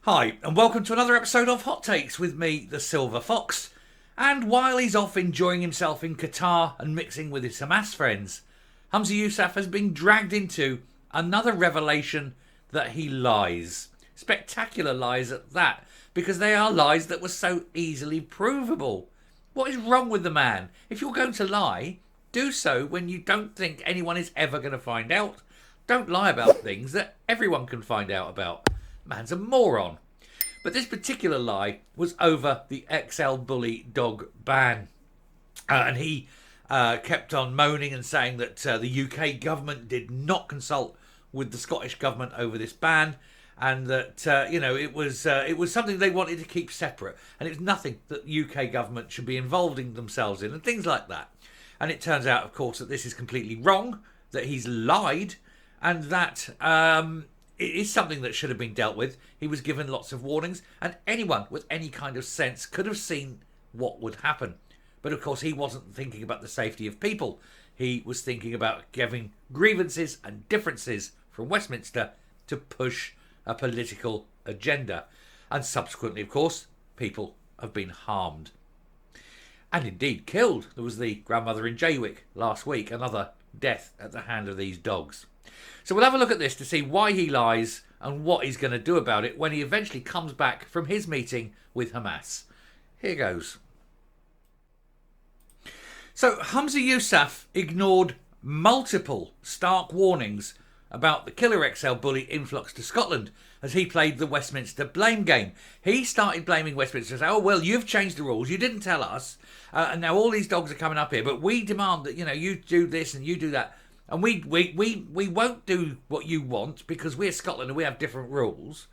Hi, and welcome to another episode of Hot Takes with me, the Silver Fox. And while he's off enjoying himself in Qatar and mixing with his Hamas friends, Humza Yousaf has been dragged into another revelation that he lies. Spectacular lies at that, because they are lies that were so easily provable. What is wrong with the man? If you're going to lie, do so when you don't think anyone is ever going to find out. Don't lie about things that everyone can find out about. Man's a moron. But this particular lie was over the XL Bully dog ban. And he kept on moaning and saying that the UK government did not consult with the Scottish government over this ban, and that it was something they wanted to keep separate, and it was nothing that the UK government should be involving themselves in, and things like that. And it turns out, of course, that this is completely wrong, that he's lied, and that it is something that should have been dealt with. He was given lots of warnings, and anyone with any kind of sense could have seen what would happen. But of course, he wasn't thinking about the safety of people. He was thinking about giving grievances and differences from Westminster to push a political agenda. And subsequently, of course, people have been harmed. And indeed killed. There was the grandmother in Jaywick last week, another death at the hand of these dogs. So we'll have a look at this to see why he lies and what he's going to do about it when he eventually comes back from his meeting with Hamas. Here goes. So Humza Yousaf ignored multiple stark warnings about the killer XL Bully influx to Scotland as he played the Westminster blame game. He started blaming Westminster and said, oh, well, you've changed the rules, you didn't tell us, and now all these dogs are coming up here, but we demand that, you do this and you do that. And we won't do what you want because we're Scotland and we have different rules.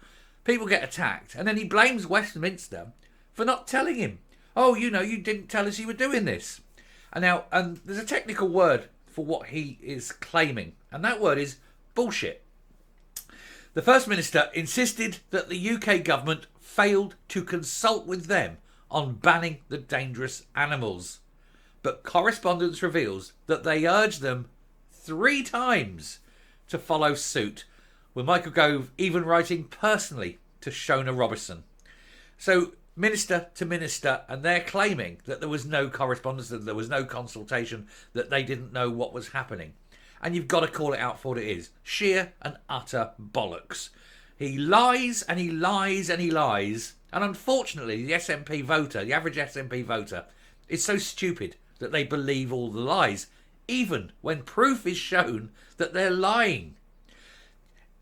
People get attacked. And then he blames Westminster for not telling him. Oh, you didn't tell us you were doing this. And there's a technical word for what he is claiming. And that word is bullshit. The First Minister insisted that the UK government failed to consult with them on banning the dangerous animals. But correspondence reveals that they urged them 3 times to follow suit, with Michael Gove even writing personally to Shona Robertson. So minister to minister, and they're claiming that there was no correspondence, that there was no consultation, that they didn't know what was happening. And you've got to call it out for what it is. Sheer and utter bollocks. He lies and he lies and he lies. And unfortunately, the SNP voter, the average SNP voter, is so stupid that they believe all the lies, even when proof is shown that they're lying.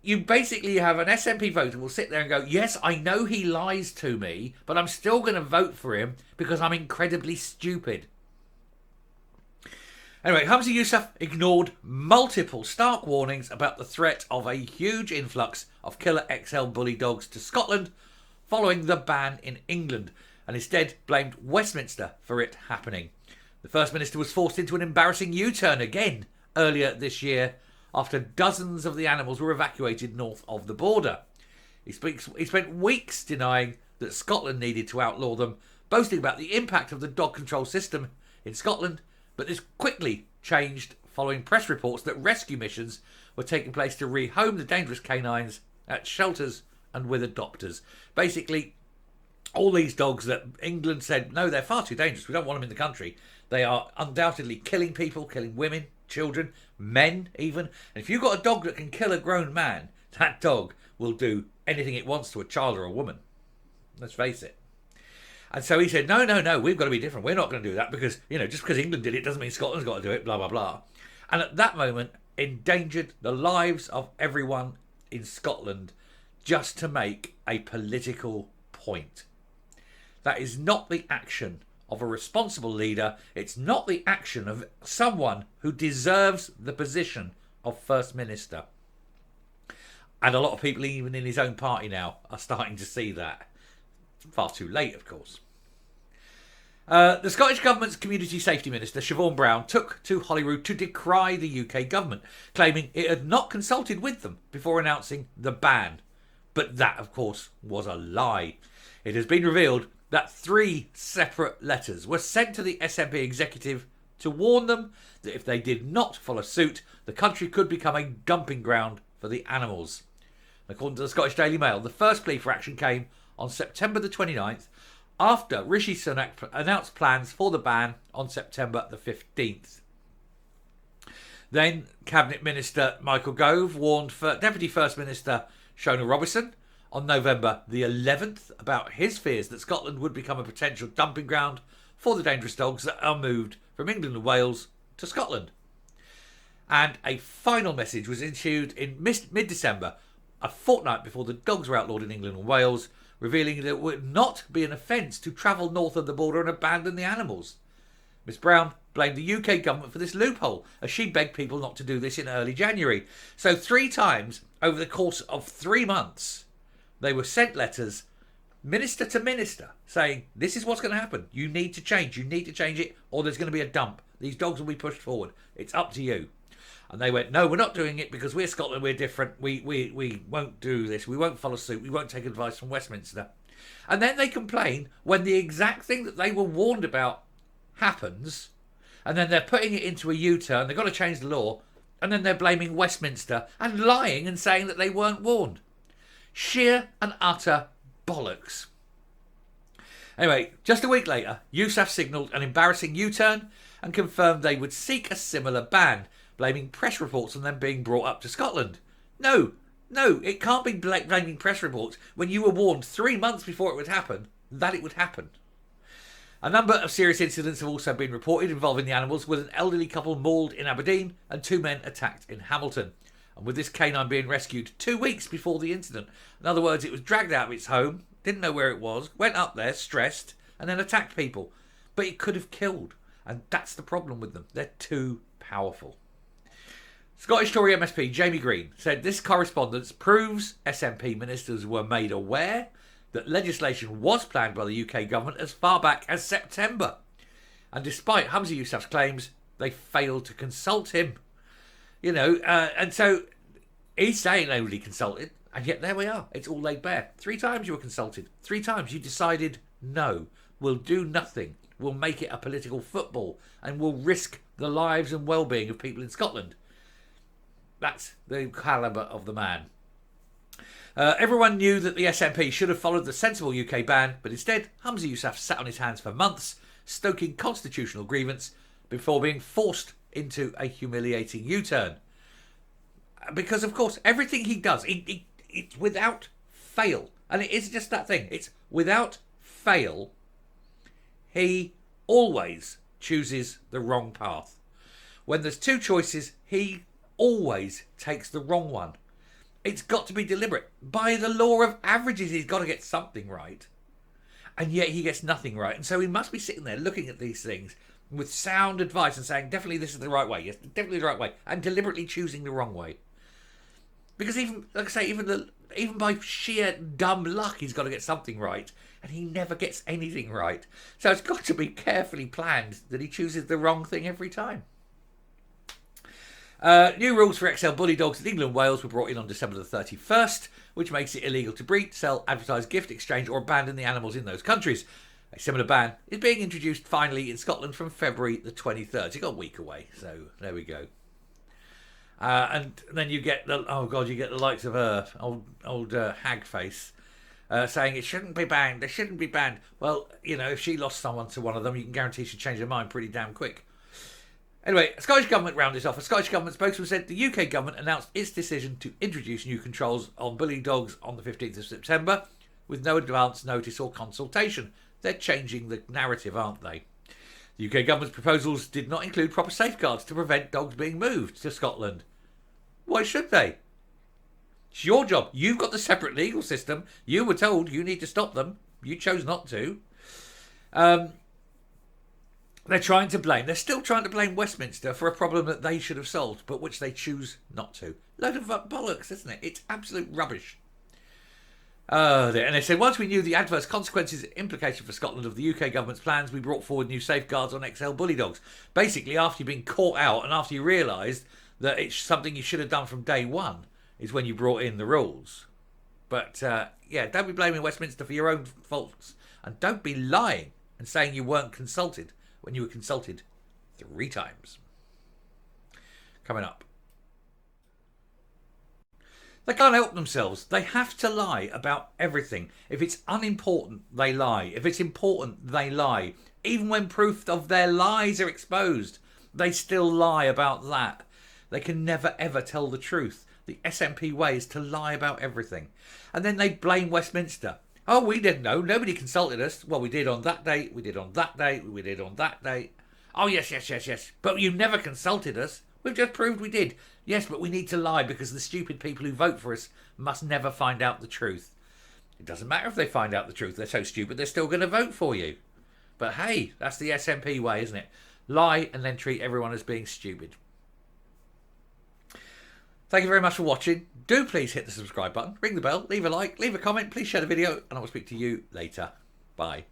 You basically have an SNP voter who will sit there and go, yes, I know he lies to me, but I'm still going to vote for him because I'm incredibly stupid. Anyway, Humza Yousaf ignored multiple stark warnings about the threat of a huge influx of killer XL Bully dogs to Scotland following the ban in England, and instead blamed Westminster for it happening. The First Minister was forced into an embarrassing U-turn again earlier this year after dozens of the animals were evacuated north of the border. He spent weeks denying that Scotland needed to outlaw them, boasting about the impact of the dog control system in Scotland, but this quickly changed following press reports that rescue missions were taking place to rehome the dangerous canines at shelters and with adopters. Basically, all these dogs that England said, no, they're far too dangerous, we don't want them in the country. They are undoubtedly killing people, killing women, children, men even. And if you've got a dog that can kill a grown man, that dog will do anything it wants to a child or a woman. Let's face it. And so he said, no, we've got to be different. We're not going to do that because, just because England did it doesn't mean Scotland's got to do it, blah, blah, blah. And at that moment, endangered the lives of everyone in Scotland just to make a political point. That is not the action of a responsible leader. It's not the action of someone who deserves the position of First Minister. And a lot of people, even in his own party now, are starting to see that. Far too late, of course. The Scottish Government's Community Safety Minister, Siobhan Brown, took to Holyrood to decry the UK government, claiming it had not consulted with them before announcing the ban. But that, of course, was a lie. It has been revealed that 3 separate letters were sent to the SNP executive to warn them that if they did not follow suit, the country could become a dumping ground for the animals. According to the Scottish Daily Mail, the first plea for action came on September the 29th, after Rishi Sunak announced plans for the ban on September the 15th. Then Cabinet Minister Michael Gove warned Deputy First Minister Shona Robertson on November the 11th about his fears that Scotland would become a potential dumping ground for the dangerous dogs that are moved from England and Wales to Scotland. And a final message was issued in mid-December, a fortnight before the dogs were outlawed in England and Wales, revealing that it would not be an offence to travel north of the border and abandon the animals. Ms Brown blamed the UK government for this loophole, as she begged people not to do this in early January. So 3 times over the course of 3 months, they were sent letters, minister to minister, saying, this is what's going to happen. You need to change it, or there's going to be a dump. These dogs will be pushed forward. It's up to you. And they went, no, we're not doing it because we're Scotland, we're different. We won't do this. We won't follow suit. We won't take advice from Westminster. And then they complain when the exact thing that they were warned about happens, and then they're putting it into a U-turn. They've got to change the law. And then they're blaming Westminster and lying and saying that they weren't warned. Sheer and utter bollocks. Anyway, just a week later, Yousaf signalled an embarrassing U-turn and confirmed they would seek a similar ban, blaming press reports on them being brought up to Scotland. No, it can't be blaming press reports when you were warned 3 months before it would happen that it would happen. A number of serious incidents have also been reported involving the animals, with an elderly couple mauled in Aberdeen and 2 men attacked in Hamilton. And with this canine being rescued 2 weeks before the incident. In other words, it was dragged out of its home, didn't know where it was, went up there, stressed, and then attacked people. But it could have killed. And that's the problem with them. They're too powerful. Scottish Tory MSP Jamie Green said this correspondence proves SNP ministers were made aware that legislation was planned by the UK government as far back as September. And despite Humza Yousaf's claims, they failed to consult him. And so he's saying they really consulted, and yet there we are. It's all laid bare. 3 times you were consulted. 3 times you decided, no, we'll do nothing. We'll make it a political football, and we'll risk the lives and well-being of people in Scotland. That's the calibre of the man. Everyone knew that the SNP should have followed the sensible UK ban, but instead, Humza Yousaf sat on his hands for months, stoking constitutional grievance before being forced into a humiliating U-turn. Because, of course, everything he does, it's without fail. And it is just that thing. It's without fail. He always chooses the wrong path. When there's 2 choices, he always takes the wrong one. It's got to be deliberate. By the law of averages, he's got to get something right. And yet he gets nothing right. And so he must be sitting there looking at these things with sound advice and saying, definitely this is the right way. Yes, definitely the right way. And deliberately choosing the wrong way. Because even, like I say, even by sheer dumb luck, he's got to get something right. And he never gets anything right. So it's got to be carefully planned that he chooses the wrong thing every time. New rules for XL bully dogs in England and Wales were brought in on December the 31st, which makes it illegal to breed, sell, advertise, gift, exchange or abandon the animals in those countries. A similar ban is being introduced finally in Scotland from February the 23rd. It's got a week away, so there we go. And then you get the likes of old hag face saying it shouldn't be banned. They shouldn't be banned. Well, if she lost someone to one of them, you can guarantee she'd change her mind pretty damn quick. Anyway, a Scottish Government rounded this off. A Scottish Government spokesman said the UK Government announced its decision to introduce new controls on bully dogs on the 15th of September with no advance notice or consultation. They're changing the narrative, aren't they? The UK Government's proposals did not include proper safeguards to prevent dogs being moved to Scotland. Why should they? It's your job. You've got the separate legal system. You were told you need to stop them. You chose not to. They're still trying to blame Westminster for a problem that they should have solved, but which they choose not to. Load of bollocks, isn't it? It's absolute rubbish. And they said, once we knew the adverse consequences and implication for Scotland of the UK government's plans, we brought forward new safeguards on XL bully dogs. Basically, after you've been caught out and after you realised that it's something you should have done from day one, is when you brought in the rules. But, don't be blaming Westminster for your own faults. And don't be lying and saying you weren't consulted when you were consulted 3 times. Coming up. They can't help themselves. They have to lie about everything. If it's unimportant, they lie. If it's important, they lie. Even when proof of their lies are exposed, they still lie about that. They can never ever tell the truth. The SNP way is to lie about everything. And then they blame Westminster. Oh, we didn't know. Nobody consulted us. Well, we did on that date. We did on that date. We did on that date. Oh, yes. But you never consulted us. We've just proved we did. Yes, but we need to lie because the stupid people who vote for us must never find out the truth. It doesn't matter if they find out the truth. They're so stupid, they're still going to vote for you. But hey, that's the SNP way, isn't it? Lie and then treat everyone as being stupid. Thank you very much for watching. Do please hit the subscribe button, ring the bell, leave a like, leave a comment, please share the video, and I will speak to you later. Bye.